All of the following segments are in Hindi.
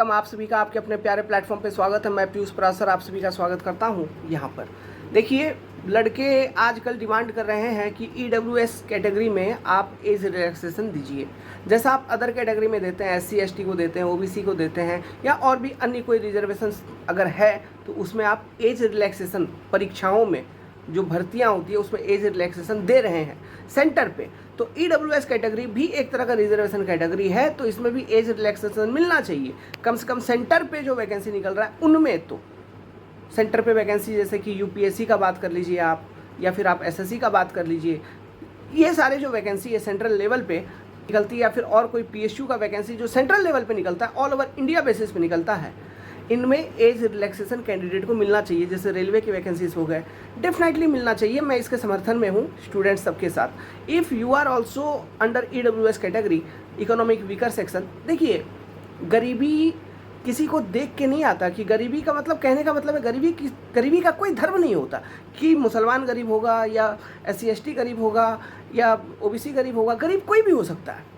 वेलकम आप सभी का आपके अपने प्यारे प्लेटफॉर्म पे स्वागत है। मैं पीयूष परासर आप सभी का स्वागत करता हूँ। यहाँ पर देखिए, लड़के आजकल डिमांड कर रहे हैं कि EWS कैटेगरी में आप एज रिलैक्सेशन दीजिए, जैसा आप अदर कैटेगरी में देते हैं, SC ST को देते हैं, OBC को देते हैं, या और भी अन्य कोई रिजर्वेशन अगर है तो उसमें आप एज रिलैक्सेशन परीक्षाओं में जो भर्तियां होती है उसमें एज रिलैक्सेशन दे रहे हैं सेंटर पे। तो EWS कैटेगरी भी एक तरह का रिजर्वेशन कैटेगरी है, तो इसमें भी एज रिलैक्सेशन मिलना चाहिए। कम से कम सेंटर पे जो वैकेंसी निकल रहा है उनमें, तो सेंटर पे वैकेंसी जैसे कि UPSC का बात कर लीजिए आप, या फिर आप SSC का बात कर लीजिए, ये सारे जो वैकेंसी है सेंट्रल लेवल पे निकलती है, या फिर और कोई PSU का वैकेंसी जो सेंट्रल लेवल पे निकलता है, ऑल ओवर इंडिया बेसिस पे निकलता है, इनमें एज रिलैक्सेशन कैंडिडेट को मिलना चाहिए। जैसे रेलवे की वैकेंसीज हो गए, डेफिनेटली मिलना चाहिए। मैं इसके समर्थन में हूँ स्टूडेंट्स सबके साथ। If you are also under EWS category, economic weaker section, देखिए गरीबी किसी को देख के नहीं आता कि गरीबी का मतलब, कहने का मतलब है गरीबी का कोई धर्म नहीं होता कि मुसलमान गरीब होगा या SC ST गरीब होगा या OBC गरीब होगा। गरीब कोई भी हो सकता है,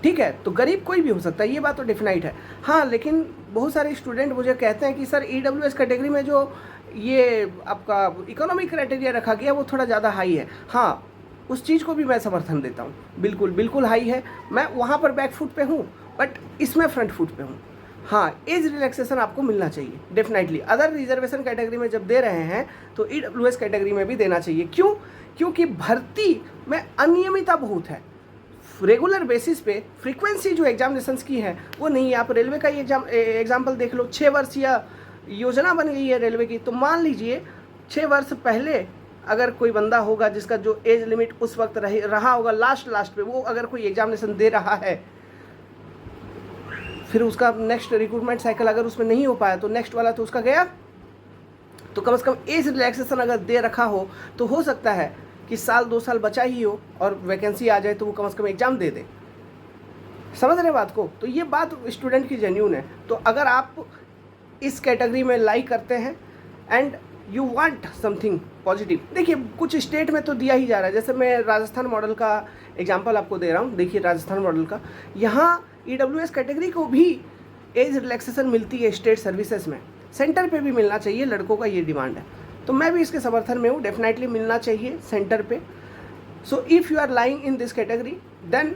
ठीक है, तो गरीब कोई भी हो सकता है, ये बात तो डेफिनाइट है। हाँ, लेकिन बहुत सारे स्टूडेंट मुझे कहते हैं कि सर EWS कैटेगरी में जो ये आपका इकोनॉमिक क्राइटेरिया रखा गया वो थोड़ा ज़्यादा हाई है। हाँ, उस चीज़ को भी मैं समर्थन देता हूँ, बिल्कुल हाई है। मैं वहाँ पर बैक फुट पे हूँ, बट इसमें फ्रंट फुट पे हूँ। हाँ, एज रिलैक्सेशन आपको मिलना चाहिए डेफिनेटली। अदर रिजर्वेशन कैटेगरी में जब दे रहे हैं तो EWS कैटेगरी में भी देना चाहिए। क्यों? क्योंकि भर्ती में अनियमितता बहुत है। रेगुलर बेसिस पे फ्रीक्वेंसी जो एग्जामिनेशंस की है वो नहीं है। आप रेलवे का ही एग्जाम्पल देख लो। 6 वर्ष या योजना बन गई है रेलवे की, तो मान लीजिए 6 वर्ष पहले अगर कोई बंदा होगा जिसका जो एज लिमिट उस वक्त रहा होगा लास्ट पे, वो अगर कोई एग्जामिनेशन दे रहा है, फिर उसका नेक्स्ट रिक्रूटमेंट साइकिल अगर उसमें नहीं हो पाया तो नेक्स्ट वाला तो उसका गया। तो कम से कम एज रिलैक्सेशन अगर दे रखा हो तो हो सकता है कि साल 2 साल बचा ही हो और वैकेंसी आ जाए तो वो कम से कम एग्ज़ाम दे दे। समझ रहे बात को? तो ये बात स्टूडेंट की जेन्यून है। तो अगर आप इस कैटेगरी में लाइक करते हैं and you want something positive, देखिए कुछ स्टेट में तो दिया ही जा रहा है। जैसे मैं राजस्थान मॉडल का एग्जांपल आपको दे रहा हूँ। देखिए राजस्थान मॉडल का, यहाँ EWS कैटेगरी को भी एज रिलैक्सेशन मिलती है स्टेट सर्विसेज में, सेंटर पे भी मिलना चाहिए, लड़कों का ये डिमांड है। तो मैं भी इसके समर्थन में हूँ, डेफिनेटली मिलना चाहिए सेंटर पे। So if you are lying in this category then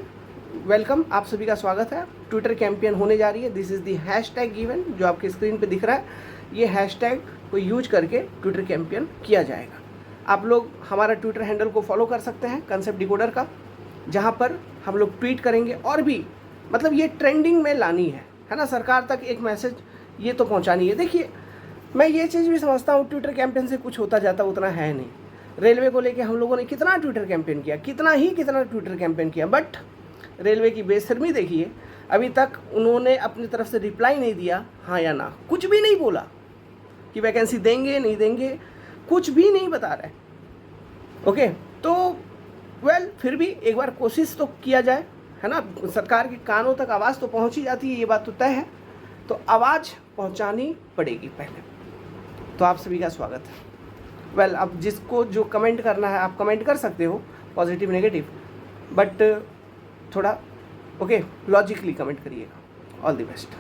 welcome, आप सभी का स्वागत है। ट्विटर कैंपेन होने जा रही है। This is the hashtag given जो आपके स्क्रीन पे दिख रहा है। ये हैशटैग को यूज करके ट्विटर कैंपेन किया जाएगा। आप लोग हमारा ट्विटर हैंडल को फॉलो कर सकते हैं, कंसेप्ट डिकोडर का, जहाँ पर हम लोग ट्वीट करेंगे और भी मतलब ये ट्रेंडिंग में लानी है ना, सरकार तक एक मैसेज ये तो पहुँचानी है। देखिए मैं ये चीज़ भी समझता हूँ, ट्विटर कैंपेन से कुछ होता जाता उतना है नहीं। रेलवे को लेके हम लोगों ने कितना ट्विटर कैंपेन किया, कितना ट्विटर कैंपेन किया, बट रेलवे की बेशर्मी देखिए, अभी तक उन्होंने अपनी तरफ से रिप्लाई नहीं दिया, हाँ या ना, कुछ भी नहीं बोला कि वैकेंसी देंगे नहीं देंगे, कुछ भी नहीं बता रहे। ओके, तो फिर भी एक बार कोशिश तो किया जाए, है ना। सरकार के कानों तक आवाज़ तो पहुँच ही जाती है, ये बात तो तय है, तो आवाज़ पहुँचानी पड़ेगी पहले। तो आप सभी का स्वागत है। अब जिसको जो कमेंट करना है आप कमेंट कर सकते हो, पॉजिटिव नेगेटिव, बट थोड़ा लॉजिकली कमेंट करिएगा। All the best.